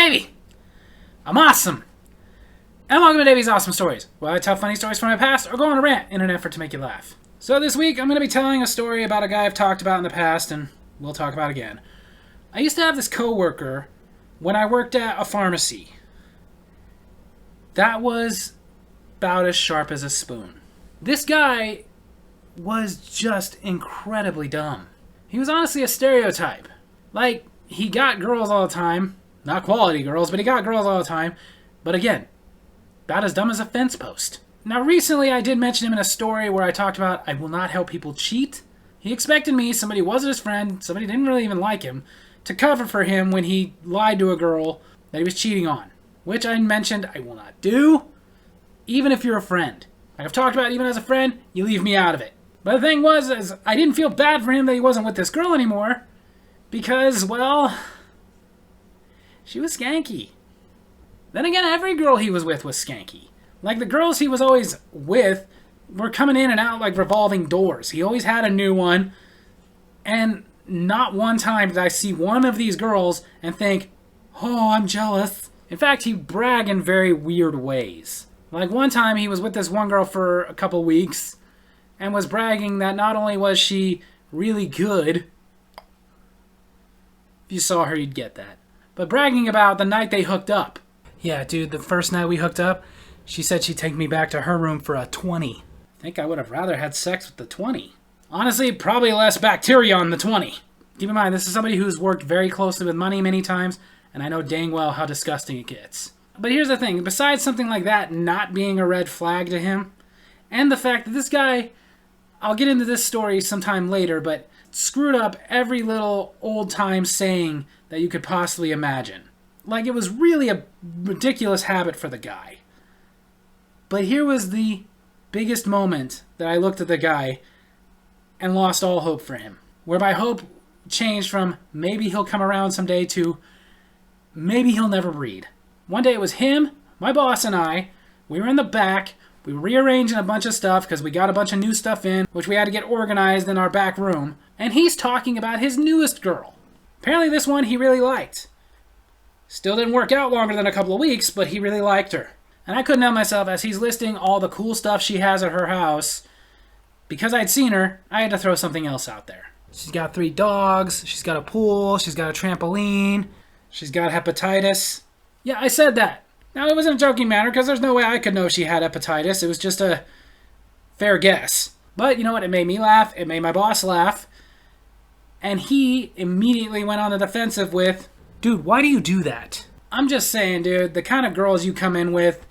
Davy! I'm awesome! And welcome to Davy's Awesome Stories, where I tell funny stories from my past or go on a rant in an effort to make you laugh. So this week, I'm going to be telling a story about a guy I've talked about in the past, and we'll talk about again. I used to have this coworker when I worked at a pharmacy. That was about as sharp as a spoon. This guy was just incredibly dumb. He was honestly a stereotype. Like, he got girls all the time. Not quality girls, but he got girls all the time. But again, about as dumb as a fence post. Now, recently I did mention him in a story where I talked about I will not help people cheat. He expected me, somebody who wasn't his friend, somebody who didn't really even like him, to cover for him when he lied to a girl that he was cheating on. Which I mentioned I will not do, even if you're a friend. Like I've talked about, even as a friend, you leave me out of it. But the thing was, is I didn't feel bad for him that he wasn't with this girl anymore. Because, well, she was skanky. Then again, every girl he was with was skanky. Like, the girls he was always with were coming in and out like revolving doors. He always had a new one. And not one time did I see one of these girls and think, oh, I'm jealous. In fact, he bragged in very weird ways. Like, one time he was with this one girl for a couple weeks and was bragging that not only was she really good, if you saw her, you'd get that, but bragging about the night they hooked up. Yeah, dude, the first night we hooked up, she said she'd take me back to her room for a 20. I think I would have rather had sex with the 20. Honestly, probably less bacteria on the 20. Keep in mind, this is somebody who's worked very closely with money many times, and I know dang well how disgusting it gets. But here's the thing, besides something like that not being a red flag to him, and the fact that this guy, I'll get into this story sometime later, but screwed up every little old-time saying that you could possibly imagine. Like, it was really a ridiculous habit for the guy. But here was the biggest moment that I looked at the guy and lost all hope for him. Where my hope changed from maybe he'll come around someday to maybe he'll never breed. One day it was him, my boss, and I. We were in the back. We were rearranging a bunch of stuff because we got a bunch of new stuff in, which we had to get organized in our back room. And he's talking about his newest girl. Apparently this one he really liked. Still didn't work out longer than a couple of weeks, but he really liked her. And I couldn't help myself as he's listing all the cool stuff she has at her house. Because I'd seen her, I had to throw something else out there. She's got 3 dogs, she's got a pool, she's got a trampoline, she's got hepatitis. Yeah, I said that. Now, it was in a joking manner because there's no way I could know she had hepatitis. It was just a fair guess. But you know what? It made me laugh. It made my boss laugh. And he immediately went on the defensive with, dude, why do you do that? I'm just saying, dude, the kind of girls you come in with,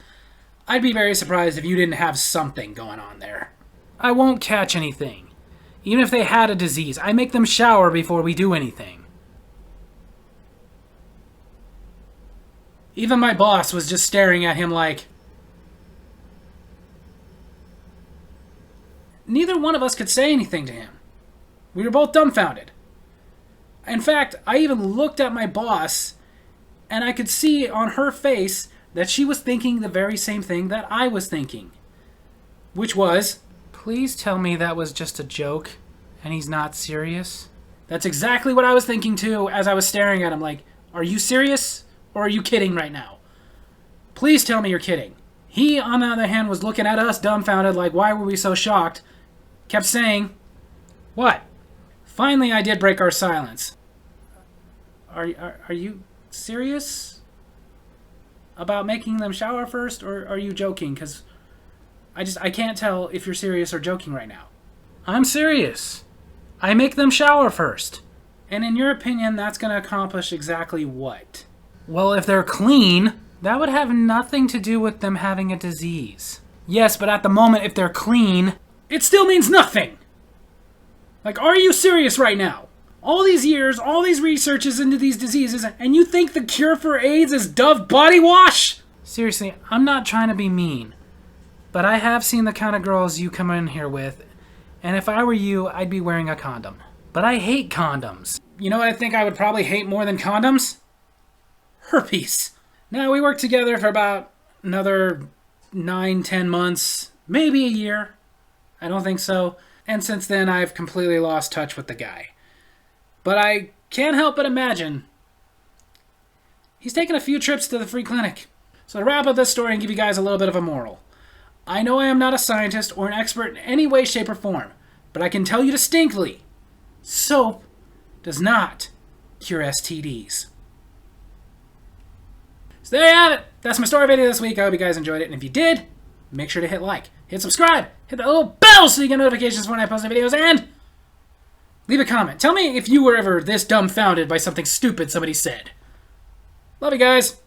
I'd be very surprised if you didn't have something going on there. I won't catch anything. Even if they had a disease, I make them shower before we do anything. Even my boss was just staring at him like... Neither one of us could say anything to him. We were both dumbfounded. In fact, I even looked at my boss, and I could see on her face that she was thinking the very same thing that I was thinking. Which was, please tell me that was just a joke, and he's not serious. That's exactly what I was thinking too, as I was staring at him like, are you serious? Or are you kidding right now? Please tell me you're kidding. He, on the other hand, was looking at us dumbfounded like, why were we so shocked? Kept saying, what? Finally, I did break our silence. Are you serious about making them shower first, or are you joking? Because I can't tell if you're serious or joking right now. I'm serious. I make them shower first. And in your opinion, that's going to accomplish exactly what? Well, if they're clean, that would have nothing to do with them having a disease. Yes, but at the moment, if they're clean, it still means nothing. Like, are you serious right now? All these years, all these researches into these diseases, and you think the cure for AIDS is Dove body wash? Seriously, I'm not trying to be mean, but I have seen the kind of girls you come in here with, and if I were you, I'd be wearing a condom. But I hate condoms. You know what I think I would probably hate more than condoms? Herpes. Now, we worked together for about another 9-10 months, maybe a year. I don't think so. And since then, I've completely lost touch with the guy. But I can't help but imagine He's taken a few trips to the free clinic. So to wrap up this story and give you guys a little bit of a moral. I know I am not a scientist or an expert in any way, shape, or form, but I can tell you distinctly, soap does not cure STDs. So there you have it. That's my story video this week. I hope you guys enjoyed it. And if you did, make sure to hit like, hit subscribe, hit that little bell so you get notifications when I post videos, and leave a comment. Tell me if you were ever this dumbfounded by something stupid somebody said. Love you guys.